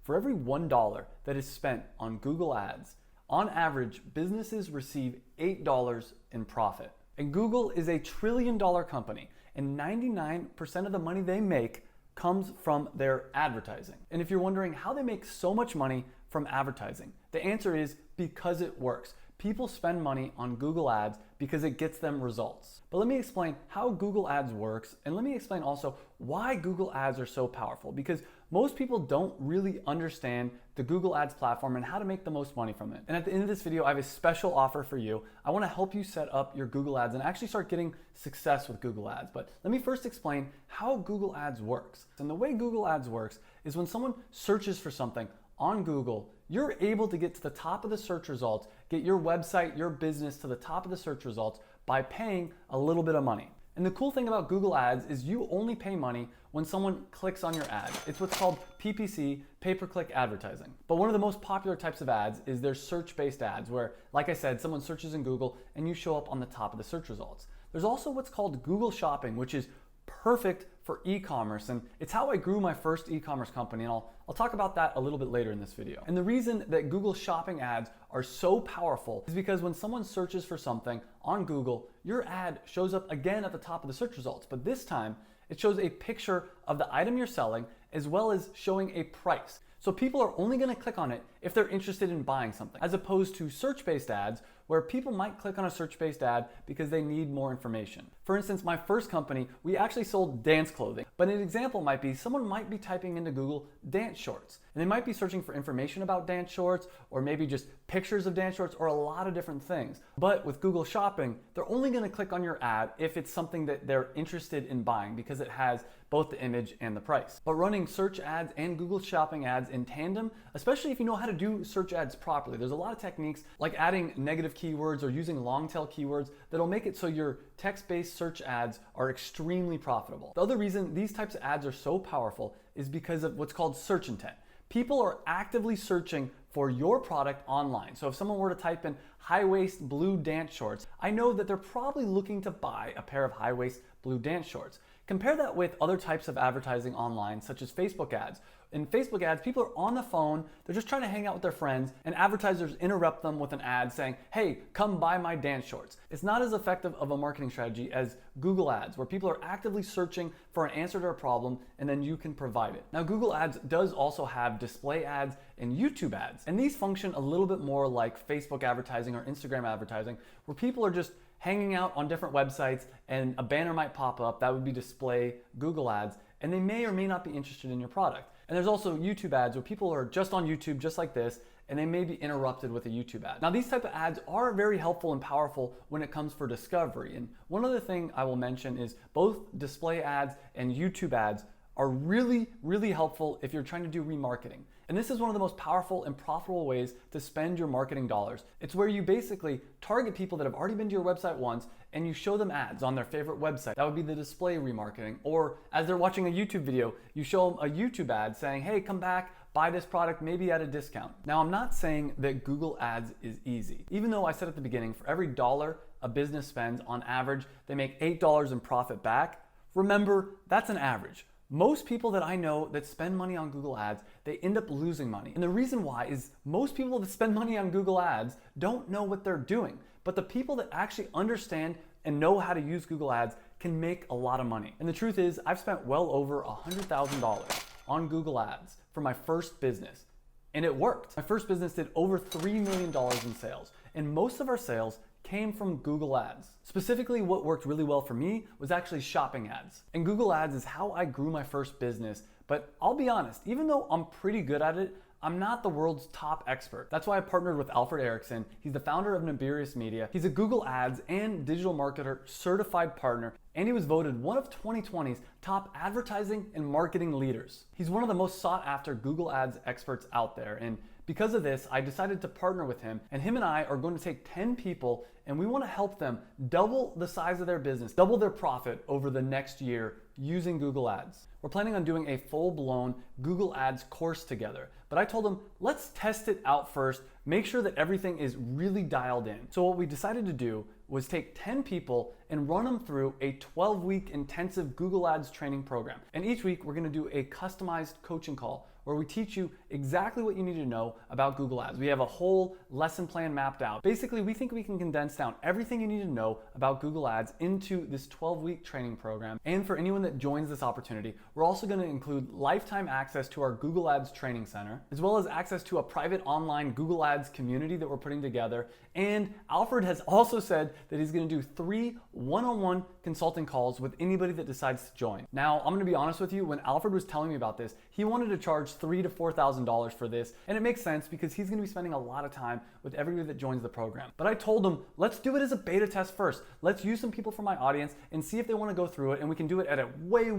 for every $1 that is spent on Google Ads, on average, businesses receive $8 in profit. And Google is a $1 trillion company, and 99% of the money they make comes from their advertising. And if you're wondering how they make so much money from advertising, the answer is because it works. People spend money on Google Ads because it gets them results. But let me explain how Google Ads works, and let me explain also why Google Ads are so powerful, because most people don't really understand the Google Ads platform and how to make the most money from it. And at the end of this video, I have a special offer for you. I want to help you set up your Google Ads and actually start getting success with Google Ads. But let me first explain how Google Ads works. And the way Google Ads works is when someone searches for something on Google, you're able to get to the top of the search results, get your website, your business to the top of the search results by paying a little bit of money. And the cool thing about Google Ads is you only pay money when someone clicks on your ad. It's what's called PPC, pay-per-click advertising. But one of the most popular types of ads is their search-based ads, where, like I said, someone searches in Google and you show up on the top of the search results. There's also what's called Google Shopping, which is perfect for e-commerce, and it's how I grew my first e-commerce company, and I'll talk about that a little bit later in this video. And the reason that Google Shopping ads are so powerful is because when someone searches for something on Google, your ad shows up again at the top of the search results, but this time it shows a picture of the item you're selling as well as showing a price. So people are only going to click on it if they're interested in buying something, as opposed to search-based ads where people might click on a search-based ad because they need more information. For instance, my first company, we actually sold dance clothing, but an example might be someone might be typing into Google dance shorts, and they might be searching for information about dance shorts, or maybe just pictures of dance shorts, or a lot of different things. But with Google Shopping, they're only going to click on your ad if it's something that they're interested in buying because it has both the image and the price. But running search ads and Google Shopping ads in tandem, especially if you know how to do search ads properly, there's a lot of techniques like adding negative keywords or using long tail keywords that'll make it so your text-based search ads are extremely profitable. The other reason these types of ads are so powerful is because of what's called search intent. People are actively searching for your product online. So if someone were to type in high-waist blue dance shorts, I know that they're probably looking to buy a pair of high-waist blue dance shorts. Compare that with other types of advertising online, such as Facebook ads. In Facebook ads, people are on the phone, they're just trying to hang out with their friends, and advertisers interrupt them with an ad saying, hey, come buy my dance shorts. It's not as effective of a marketing strategy as Google Ads, where people are actively searching for an answer to a problem, and then you can provide it. Now, Google Ads does also have display ads and YouTube ads, and these function a little bit more like Facebook advertising or Instagram advertising, where people are just hanging out on different websites and a banner might pop up that would be display Google Ads, and they may or may not be interested in your product. And there's also YouTube ads where people are just on YouTube just like this, and they may be interrupted with a YouTube ad. Now, these type of ads are very helpful and powerful when it comes for discovery. And one other thing I will mention is both display ads and YouTube ads are really, really helpful if you're trying to do remarketing. And this is one of the most powerful and profitable ways to spend your marketing dollars. It's where you basically target people that have already been to your website once and you show them ads on their favorite website. That would be the display remarketing. Or as they're watching a YouTube video, you show them a YouTube ad saying, hey, come back, buy this product, maybe at a discount. Now, I'm not saying that Google Ads is easy. Even though I said at the beginning, for every dollar a business spends, on average, they make $8 in profit back. Remember, that's an average. Most people that I know that spend money on Google Ads, they end up losing money. And the reason why is most people that spend money on Google Ads don't know what they're doing. But the people that actually understand and know how to use Google Ads can make a lot of money. And the truth is, I've spent well over $100,000 on Google Ads for my first business. And it worked. My first business did over $3 million in sales. And most of our sales came from Google Ads. Specifically, what worked really well for me was actually shopping ads. And Google Ads is how I grew my first business. But I'll be honest, even though I'm pretty good at it, I'm not the world's top expert. That's why I partnered with Alfred Erickson. He's the founder of Nibirius Media. He's a Google Ads and digital marketer certified partner, and he was voted one of 2020's top advertising and marketing leaders. He's one of the most sought after Google Ads experts out there, and because of this, I decided to partner with him, and him and I are going to take 10 people and we want to help them double the size of their business, double their profit over the next year using Google Ads. We're planning on doing a full-blown Google Ads course together, but I told him, let's test it out first, make sure that everything is really dialed in. So what we decided to do was take 10 people and run them through a 12-week intensive Google Ads training program. And each week we're gonna do a customized coaching call where we teach you exactly what you need to know about Google Ads. We have a whole lesson plan mapped out. Basically, we think we can condense down everything you need to know about Google Ads into this 12-week training program. And for anyone that joins this opportunity, we're also going to include lifetime access to our Google Ads Training Center, as well as access to a private online Google Ads community that we're putting together. And Alfred has also said that he's going to do 3 one-on-one consulting calls with anybody that decides to join. Now, I'm going to be honest with you, when Alfred was telling me about this, he wanted to charge $3,000 to $4,000 for this, and it makes sense because he's going to be spending a lot of time with everybody that joins the program. But I told him, let's do it as a beta test first. Let's use some people from my audience and see if they want to go through it, and we can do it at a way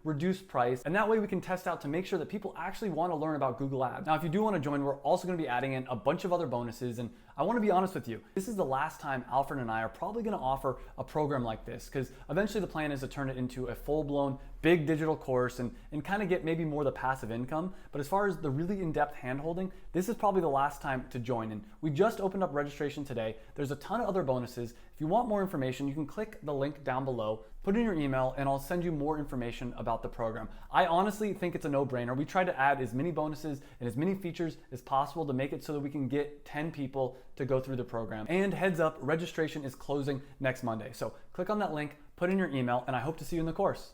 reduced price, and that way we can test out to make sure that people actually want to learn about Google Ads. Now, if you do want to join, we're also going to be adding in a bunch of other bonuses, and I want to be honest with you, this is the last time Alfred and I are probably going to offer a program like this, because eventually the plan is to turn it into a full-blown big digital course and kind of get maybe more the passive income. But as far as the really in-depth hand-holding, this is probably the last time to join. And we just opened up registration today. There's a ton of other bonuses. If you want more information, you can click the link down below, put in your email, and I'll send you more information about the program. I honestly think it's a no-brainer. We tried to add as many bonuses and as many features as possible to make it so that we can get 10 people to go through the program. And heads up, registration is closing next Monday. So click on that link, put in your email, and I hope to see you in the course.